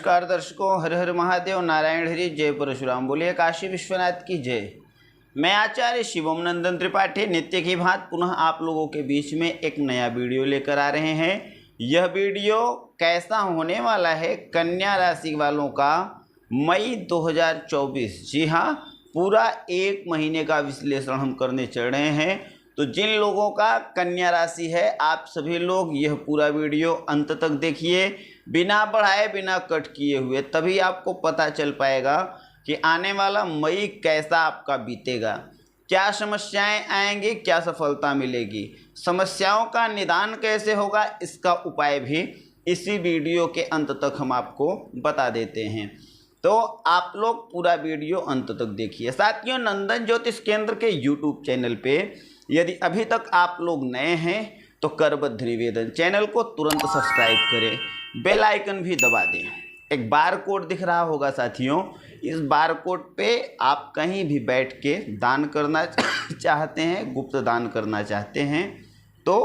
नमस्कार दर्शकों, हर हर महादेव, नारायण हरि, जय परशुराम। बोलिए काशी विश्वनाथ की जय। मैं आचार्य शिवम नंदन त्रिपाठी नित्य की भांति पुनः आप लोगों के बीच में एक नया वीडियो लेकर आ रहे हैं। यह वीडियो कैसा होने वाला है, कन्या राशि वालों का मई 2024, जी हाँ, पूरा एक महीने का विश्लेषण हम करने चल रहे हैं। तो जिन लोगों का कन्या राशि है, आप सभी लोग यह पूरा वीडियो अंत तक देखिए, बिना बढ़ाए बिना कट किए हुए, तभी आपको पता चल पाएगा कि आने वाला मई कैसा आपका बीतेगा, क्या समस्याएं आएंगी, क्या सफलता मिलेगी, समस्याओं का निदान कैसे होगा, इसका उपाय भी इसी वीडियो के अंत तक हम आपको बता देते हैं। तो आप लोग पूरा वीडियो अंत तक देखिए। साथियों, नंदन ज्योतिष केंद्र के यूट्यूब चैनल पे यदि अभी तक आप लोग नए हैं तो करबद्ध निवेदन, चैनल को तुरंत सब्सक्राइब करें, बेल आइकन भी दबा दें। एक बार कोड दिख रहा होगा साथियों, इस बार कोड पे आप कहीं भी बैठ के दान करना चाहते हैं, गुप्त दान करना चाहते हैं तो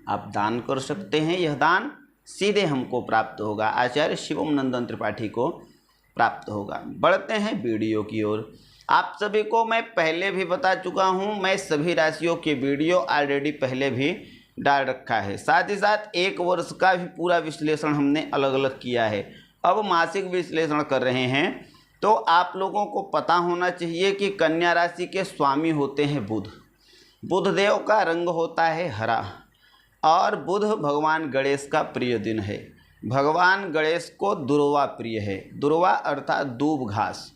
आप दान कर सकते हैं। यह दान सीधे हमको प्राप्त होगा, आचार्य शिवम नंदन त्रिपाठी को प्राप्त होगा। बढ़ते हैं वीडियो की ओर। आप सभी को मैं पहले भी बता चुका हूं, मैं सभी राशियों के वीडियो ऑलरेडी पहले भी डाल रखा है। साथ ही साथ एक वर्ष का भी पूरा विश्लेषण हमने अलग अलग किया है। अब मासिक विश्लेषण कर रहे हैं। तो आप लोगों को पता होना चाहिए कि कन्या राशि के स्वामी होते हैं बुध। बुध देव का रंग होता है हरा और बुध भगवान गणेश का प्रिय दिन है। भगवान गणेश को दुर्वा प्रिय है। दुर्वा अर्थात दूब घास।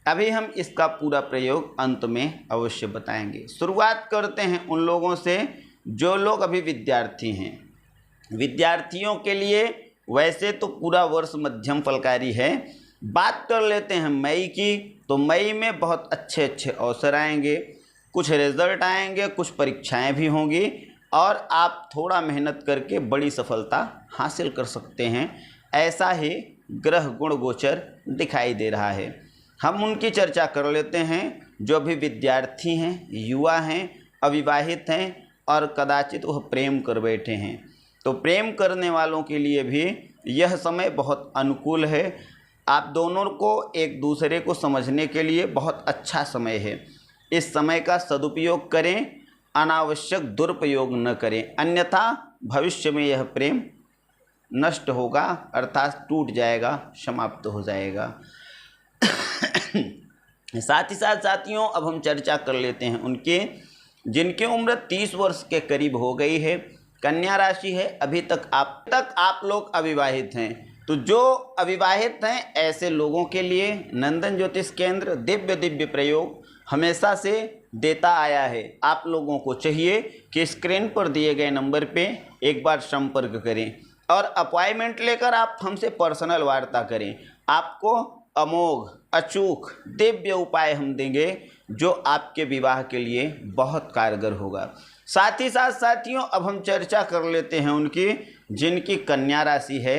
अभी हम इसका पूरा प्रयोग अंत में अवश्य बताएंगे। शुरुआत करते हैं उन लोगों से जो लोग अभी विद्यार्थी हैं। विद्यार्थियों के लिए वैसे तो पूरा वर्ष मध्यम फलकारी है। बात कर लेते हैं मई की, तो मई में बहुत अच्छे अच्छे अवसर आएंगे, कुछ रिजल्ट आएंगे, कुछ परीक्षाएं भी होंगी और आप थोड़ा मेहनत करके बड़ी सफलता हासिल कर सकते हैं। ऐसा ही ग्रह गुण गोचर दिखाई दे रहा है। हम उनकी चर्चा कर लेते हैं जो अभी विद्यार्थी हैं, युवा हैं, अविवाहित हैं और कदाचित वह प्रेम कर बैठे हैं। तो प्रेम करने वालों के लिए भी यह समय बहुत अनुकूल है। आप दोनों को एक दूसरे को समझने के लिए बहुत अच्छा समय है। इस समय का सदुपयोग करें, अनावश्यक दुरुपयोग न करें, अन्यथा भविष्य में यह प्रेम नष्ट होगा, अर्थात टूट जाएगा, समाप्त हो जाएगा। साथ ही साथ साथियों, अब हम चर्चा कर लेते हैं उनके जिनकी उम्र 30 वर्ष के करीब हो गई है, कन्या राशि है, अभी तक आप लोग अविवाहित हैं। तो जो अविवाहित हैं ऐसे लोगों के लिए नंदन ज्योतिष केंद्र दिव्य प्रयोग हमेशा से देता आया है। आप लोगों को चाहिए कि स्क्रीन पर दिए गए नंबर पे एक बार संपर्क करें और अपॉइंटमेंट लेकर आप हमसे पर्सनल वार्ता करें। आपको अमोघ अचूक दिव्य उपाय हम देंगे जो आपके विवाह के लिए बहुत कारगर होगा। साथ ही साथ साथियों, अब हम चर्चा कर लेते हैं उनकी जिनकी कन्या राशि है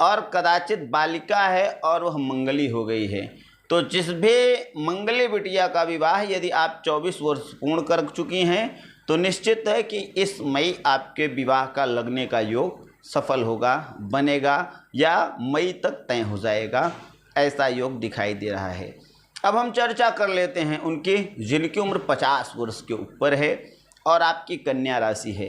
और कदाचित बालिका है और वह मंगली हो गई है। तो जिस भी मंगली बिटिया का विवाह यदि आप 24 वर्ष पूर्ण कर चुकी हैं तो निश्चित है कि इस मई आपके विवाह का लगने का योग सफल होगा, बनेगा या मई तक तय हो जाएगा, ऐसा योग दिखाई दे रहा है। अब हम चर्चा कर लेते हैं उनकी जिनकी उम्र 50 वर्ष के ऊपर है और आपकी कन्या राशि है।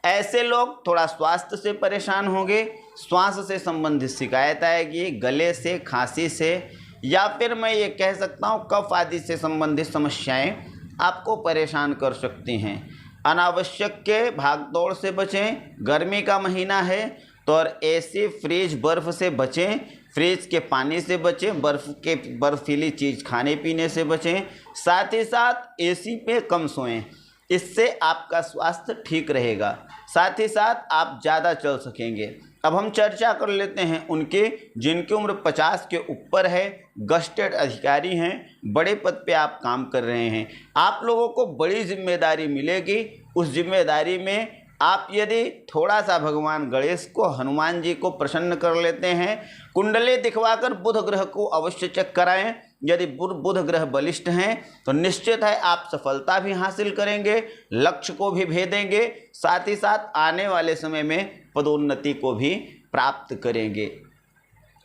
ऐसे लोग थोड़ा स्वास्थ्य से परेशान होंगे, श्वास से संबंधित शिकायत आएगी, गले से, खांसी से या फिर मैं ये कह सकता हूँ कफ आदि से संबंधित समस्याएं आपको परेशान कर सकती हैं। अनावश्यक के भागदौड़ से बचें। गर्मी का महीना है तो और एसी, फ्रिज, बर्फ़ से बचें। फ्रिज के पानी से बचें, बर्फीली चीज़ खाने पीने से बचें। साथ ही साथ एसी पे कम सोएं, इससे आपका स्वास्थ्य ठीक रहेगा। साथ ही साथ आप ज़्यादा चल सकेंगे। अब हम चर्चा कर लेते हैं उनके जिनकी उम्र 50 के ऊपर है, गस्टेड अधिकारी हैं, बड़े पद पे आप काम कर रहे हैं। आप लोगों को बड़ी जिम्मेदारी मिलेगी। उस जिम्मेदारी में आप यदि थोड़ा सा भगवान गणेश को, हनुमान जी को प्रसन्न कर लेते हैं, कुंडली दिखवाकर बुध ग्रह को अवश्य चेक कराएं। यदि बुध ग्रह बलिष्ठ हैं तो निश्चित है आप सफलता भी हासिल करेंगे, लक्ष्य को भी भेदेंगे, साथ ही साथ आने वाले समय में पदोन्नति को भी प्राप्त करेंगे।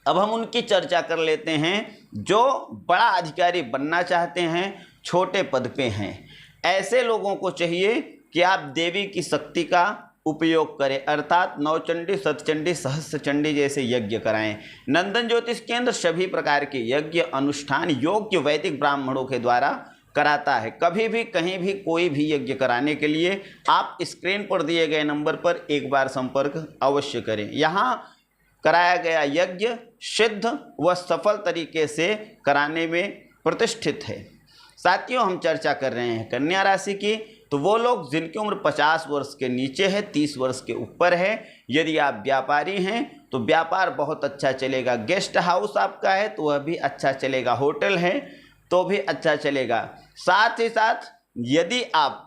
अब हम उनकी चर्चा कर लेते हैं जो बड़ा अधिकारी बनना चाहते हैं, छोटे पद पे हैं। ऐसे लोगों को चाहिए कि आप देवी की शक्ति का उपयोग करें, अर्थात नवचंडी, शतचंडी, सहस्त्र चंडी जैसे यज्ञ कराएं। नंदन ज्योतिष केंद्र सभी प्रकार के यज्ञ अनुष्ठान योग्य वैदिक ब्राह्मणों के द्वारा कराता है। कभी भी कहीं भी कोई भी यज्ञ कराने के लिए आप स्क्रीन पर दिए गए नंबर पर एक बार संपर्क अवश्य करें। यहाँ कराया गया यज्ञ सिद्ध व सफल तरीके से कराने में प्रतिष्ठित है। साथियों, हम चर्चा कर रहे हैं कन्या राशि की, तो वो लोग जिनकी उम्र 50 वर्ष के नीचे है, 30 वर्ष के ऊपर है। यदि आप व्यापारी हैं तो व्यापार बहुत अच्छा चलेगा। गेस्ट हाउस आपका है तो वह भी अच्छा चलेगा। होटल है तो भी अच्छा चलेगा। साथ ही साथ यदि आप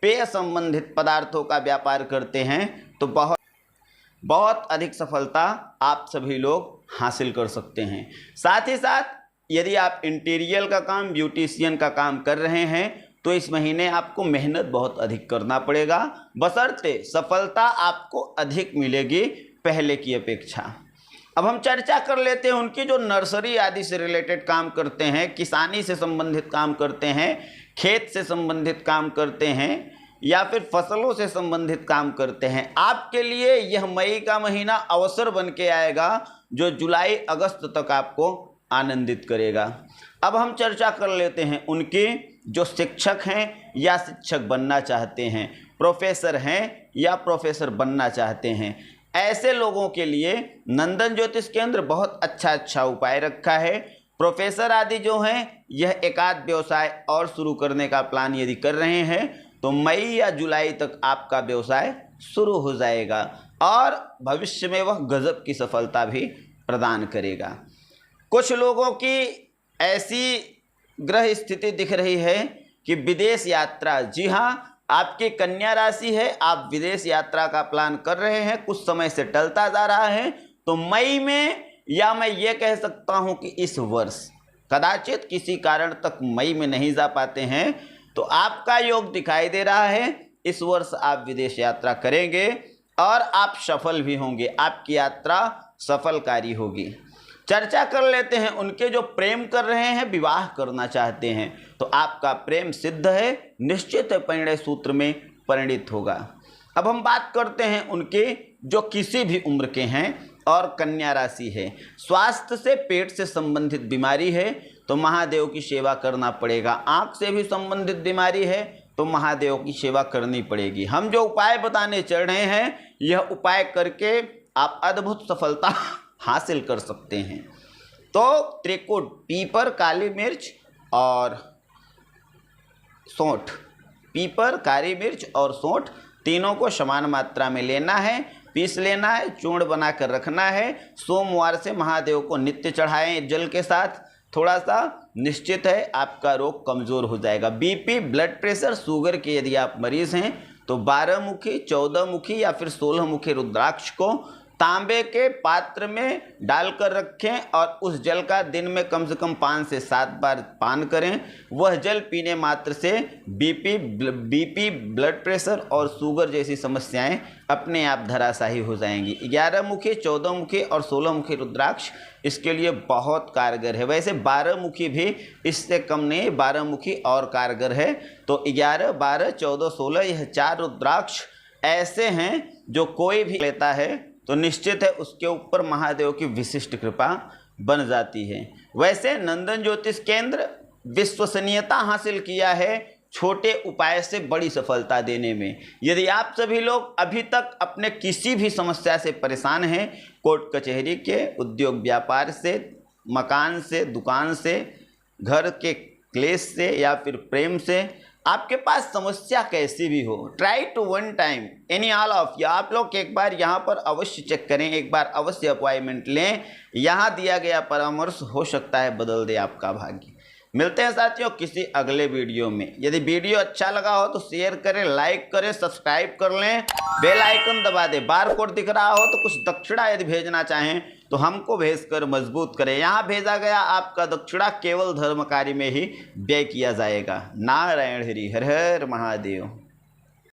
पेय संबंधित पदार्थों का व्यापार करते हैं तो बहुत अधिक सफलता आप सभी लोग हासिल कर सकते हैं। साथ ही साथ यदि आप इंटीरियर का काम, ब्यूटिशियन का काम कर रहे हैं तो इस महीने आपको मेहनत बहुत अधिक करना पड़ेगा, बशर्ते सफलता आपको अधिक मिलेगी पहले की अपेक्षा। अब हम चर्चा कर लेते हैं उनकी जो नर्सरी आदि से रिलेटेड काम करते हैं, किसानी से संबंधित काम करते हैं, खेत से संबंधित काम करते हैं या फिर फसलों से संबंधित काम करते हैं। आपके लिए यह मई का महीना अवसर बन के आएगा जो जुलाई अगस्त तक आपको आनंदित करेगा। अब हम चर्चा कर लेते हैं उनके जो शिक्षक हैं या शिक्षक बनना चाहते हैं, प्रोफेसर हैं या प्रोफेसर बनना चाहते हैं। ऐसे लोगों के लिए नंदन ज्योतिष केंद्र बहुत अच्छा उपाय रखा है। प्रोफेसर आदि जो हैं यह एकाध व्यवसाय और शुरू करने का प्लान यदि कर रहे हैं तो मई या जुलाई तक आपका व्यवसाय शुरू हो जाएगा और भविष्य में वह गजब की सफलता भी प्रदान करेगा। कुछ लोगों की ऐसी ग्रह स्थिति दिख रही है कि विदेश यात्रा, जी हाँ, आपकी कन्या राशि है, आप विदेश यात्रा का प्लान कर रहे हैं, कुछ समय से टलता जा रहा है, तो मई में या मैं ये कह सकता हूँ कि इस वर्ष कदाचित किसी कारण तक मई में नहीं जा पाते हैं, तो आपका योग दिखाई दे रहा है इस वर्ष आप विदेश यात्रा करेंगे और आप सफल भी होंगे, आपकी यात्रा सफलकारी होगी। चर्चा कर लेते हैं उनके जो प्रेम कर रहे हैं, विवाह करना चाहते हैं, तो आपका प्रेम सिद्ध है, निश्चित है परिणय सूत्र में परिणित होगा। अब हम बात करते हैं उनके जो किसी भी उम्र के हैं और कन्या राशि है। स्वास्थ्य से, पेट से संबंधित बीमारी है तो महादेव की सेवा करना पड़ेगा। आँख से भी संबंधित बीमारी है तो महादेव की सेवा करनी पड़ेगी। हम जो उपाय बताने चल रहे हैं यह उपाय करके आप अद्भुत सफलता हासिल कर सकते हैं। तो त्रिकुट, पीपर, काली मिर्च और सौंठ, पीपर, काली मिर्च और सौंठ तीनों को समान मात्रा में लेना है, पीस लेना है, चूर्ण बनाकर रखना है। सोमवार से महादेव को नित्य चढ़ाएं जल के साथ थोड़ा सा, निश्चित है आपका रोग कमज़ोर हो जाएगा। बीपी, ब्लड प्रेशर, शुगर के यदि आप मरीज़ हैं तो 12 मुखी, 14 मुखी या फिर 16 मुखी रुद्राक्ष को तांबे के पात्र में डालकर रखें और उस जल का दिन में कम से कम 5 से 7 बार पान करें। वह जल पीने मात्र से बीपी, ब्लड प्रेशर और शुगर जैसी समस्याएं अपने आप धराशायी हो जाएंगी। 11 मुखी, 14 मुखी और 16 मुखी रुद्राक्ष इसके लिए बहुत कारगर है। वैसे 12 मुखी भी इससे कम नहीं, 12 मुखी और कारगर है। तो 11, 12, 14, 16 यह 4 रुद्राक्ष ऐसे हैं जो कोई भी लेता है तो निश्चित है उसके ऊपर महादेव की विशिष्ट कृपा बन जाती है। वैसे नंदन ज्योतिष केंद्र विश्वसनीयता हासिल किया है छोटे उपाय से बड़ी सफलता देने में। यदि आप सभी लोग अभी तक अपने किसी भी समस्या से परेशान हैं, कोर्ट कचहरी के, उद्योग व्यापार से, मकान से, दुकान से, घर के क्लेश से या फिर प्रेम से, आपके पास समस्या कैसी भी हो, try to one time any all of you, आप लोग एक बार यहाँ पर अवश्य चेक करें, एक बार अवश्य अपॉइंटमेंट लें। यहाँ दिया गया परामर्श हो सकता है बदल दे आपका भाग्य। मिलते हैं साथियों किसी अगले वीडियो में। यदि वीडियो अच्छा लगा हो तो शेयर करें, लाइक करें, सब्सक्राइब कर लें, बेल आइकन दबा दें। बार कोड दिख रहा हो तो कुछ दक्षिणा यदि भेजना चाहें तो हमको भेजकर मजबूत करें। यहाँ भेजा गया आपका दक्षिणा केवल धर्म कार्य में ही व्यय किया जाएगा। नारायण हरि, हर हर महादेव।